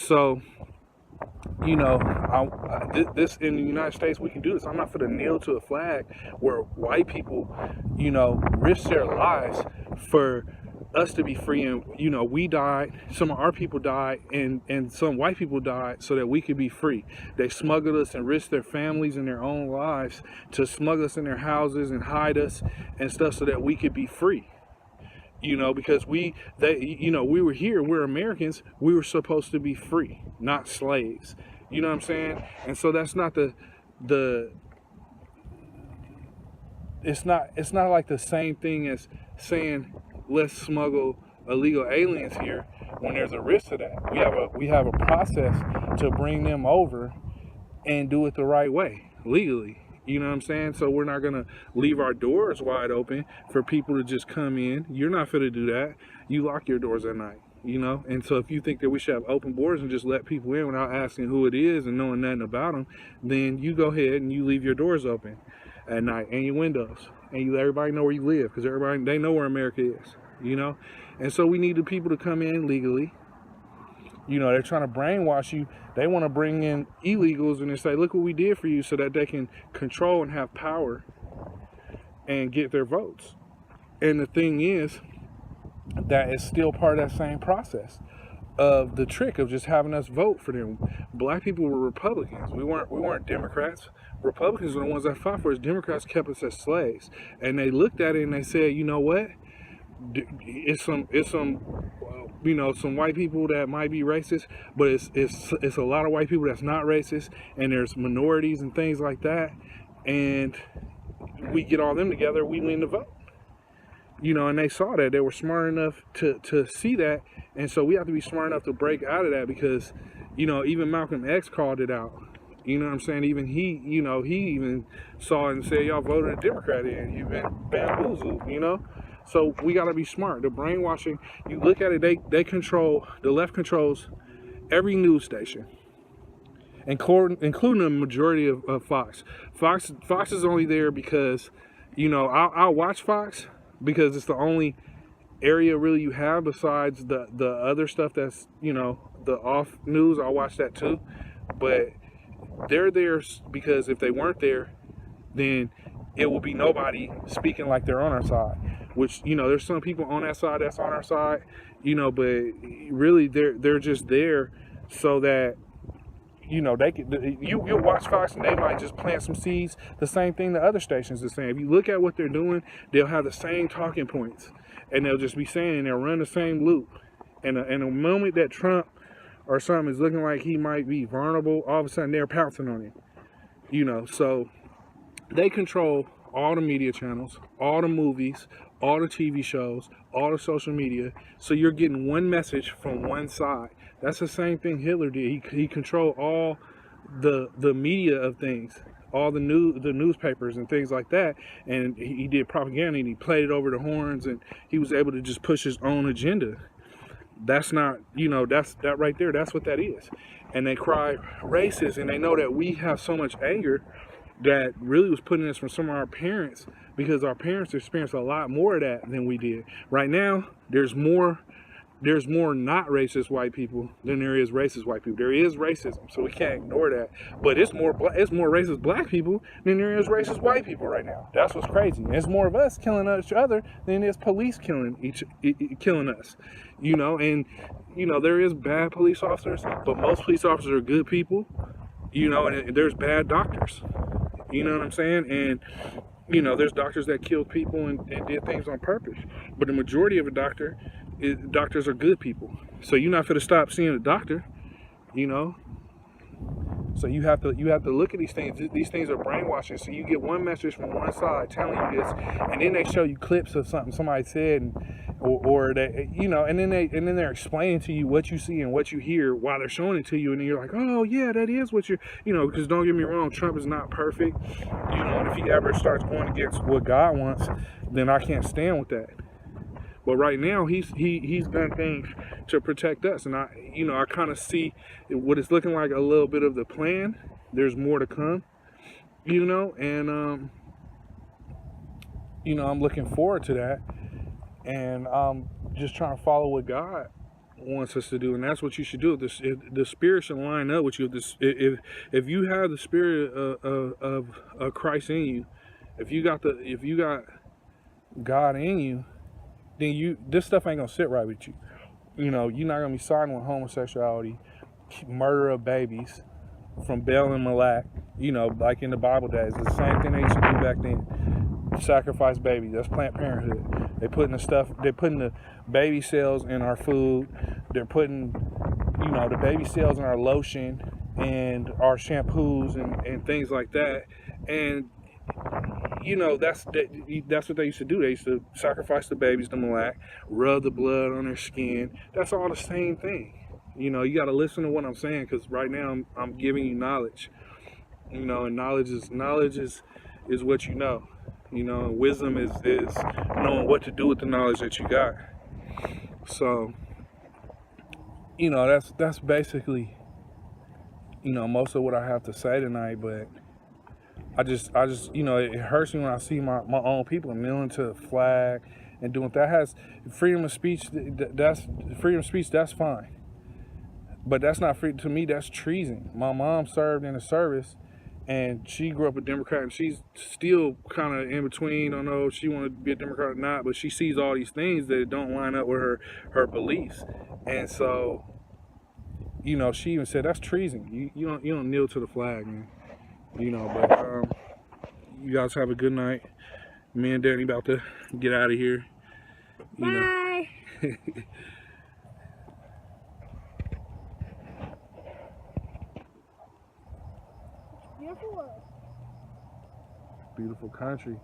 So, this in the United States, we can do this. I'm not for to kneel to a flag where white people, risk their lives for us to be free. And, we died, some of our people died, and some white people died so that we could be free. They smuggled us and risked their families and their own lives to smuggle us in their houses and hide us and stuff so that we could be free. Because we were here, we're Americans, we were supposed to be free, not slaves. You know what I'm saying? And so that's not it's not like the same thing as saying let's smuggle illegal aliens here when there's a risk to that. We have a process to bring them over and do it the right way, legally. You know what I'm saying? So we're not going to leave our doors wide open for people to just come in. You're not going to do that. You lock your doors at night, And so if you think that we should have open borders and just let people in without asking who it is and knowing nothing about them, then you go ahead and you leave your doors open at night and your windows. And you let everybody know where you live, because they know where America is, And so we need the people to come in legally. They're trying to brainwash you. They want to bring in illegals and they say, look what we did for you, so that they can control and have power and get their votes. And the thing is, that is still part of that same process of the trick of just having us vote for them. Black people were Republicans. We weren't Democrats. Republicans were the ones that fought for us. Democrats kept us as slaves. And they looked at it and they said, you know what? It's some some white people that might be racist, but it's a lot of white people that's not racist, and there's minorities and things like that, and we get all them together, we win the vote. And they saw that. They were smart enough to see that, and so we have to be smart enough to break out of that, because even Malcolm X called it out. You know what I'm saying? Even he even saw it and said, y'all voted a Democrat in, you've been bamboozled, So we got to be smart. The brainwashing, you look at it, they control, the left controls every news station, including the majority of Fox. Fox is only there because, I'll watch Fox because it's the only area really you have besides the other stuff that's, the off news. I'll watch that too. But they're there because if they weren't there, then it will be nobody speaking like they're on our side. Which, there's some people on that side that's on our side, but really they're just there so that, they can, you'll watch Fox and they might just plant some seeds. The same thing the other stations are saying. If you look at what they're doing, they'll have the same talking points, and they'll just be saying, and they'll run the same loop. And the moment that Trump or something is looking like he might be vulnerable, all of a sudden they're pouncing on him. So they control all the media channels, all the movies, all the TV shows, all the social media. So you're getting one message from one side. That's the same thing Hitler did. He controlled all the media of things, all the newspapers and things like that. And he did propaganda and he played it over the horns, and he was able to just push his own agenda. That's not, that's that right there. That's what that is. And they cry racist, and they know that we have so much anger that really was putting us from some of our parents, because our parents experienced a lot more of that than we did. Right now, there's more not racist white people than there is racist white people. There is racism, so we can't ignore that. But it's more racist black people than there is racist white people right now. That's what's crazy. It's more of us killing each other than it's police killing us. And there is bad police officers, but most police officers are good people. And there's bad doctors. You know what I'm saying? And there's doctors that kill people and did things on purpose. But the majority of doctors are good people. So you're not going to stop seeing a doctor, So you have to look at these things. These things are brainwashing. So you get one message from one side telling you this, and then they show you clips of something somebody said, or they, and then they're explaining to you what you see and what you hear while they're showing it to you, and then you're like, oh yeah, that is what you're, because don't get me wrong, Trump is not perfect, and if he ever starts going against what God wants, then I can't stand with that. But right now, he's done things to protect us, and I kind of see what it's looking like, a little bit of the plan. There's more to come, and I'm looking forward to that, and I'm just trying to follow what God wants us to do, and that's what you should do. The spirit should line up with you. If you have the spirit of Christ in you, if you got God in you, then this stuff ain't gonna sit right with you. You know, you're not gonna be siding with homosexuality, murder of babies from Bel and Malak. You know, like in the Bible days, it's the same thing they used to do back then. Sacrifice babies. That's Planned Parenthood. They're putting the baby cells in our food. They're putting, you know, the baby cells in our lotion and our shampoos and things like that. And you know, that's what they used to do. They used to sacrifice the babies to Malak, rub the blood on their skin. That's all the same thing. You know, you got to listen to what I'm saying, because right now I'm giving you knowledge. You know, and knowledge is what you know. You know, and wisdom is knowing what to do with the knowledge that you got. So, you know, that's basically, you know, most of what I have to say tonight. But I just, you know, it hurts me when I see my own people kneeling to the flag and doing that. Has freedom of speech. That's freedom of speech. That's fine. But that's not free to me. That's treason. My mom served in the service, and she grew up a Democrat, and she's still kind of in between. I don't know if she wanted to be a Democrat or not, but she sees all these things that don't line up with her beliefs, and so, you know, she even said that's treason. You don't kneel to the flag, man. You know, but you guys have a good night. Me and Danny about to get out of here. You Bye. Know. Beautiful. Beautiful country.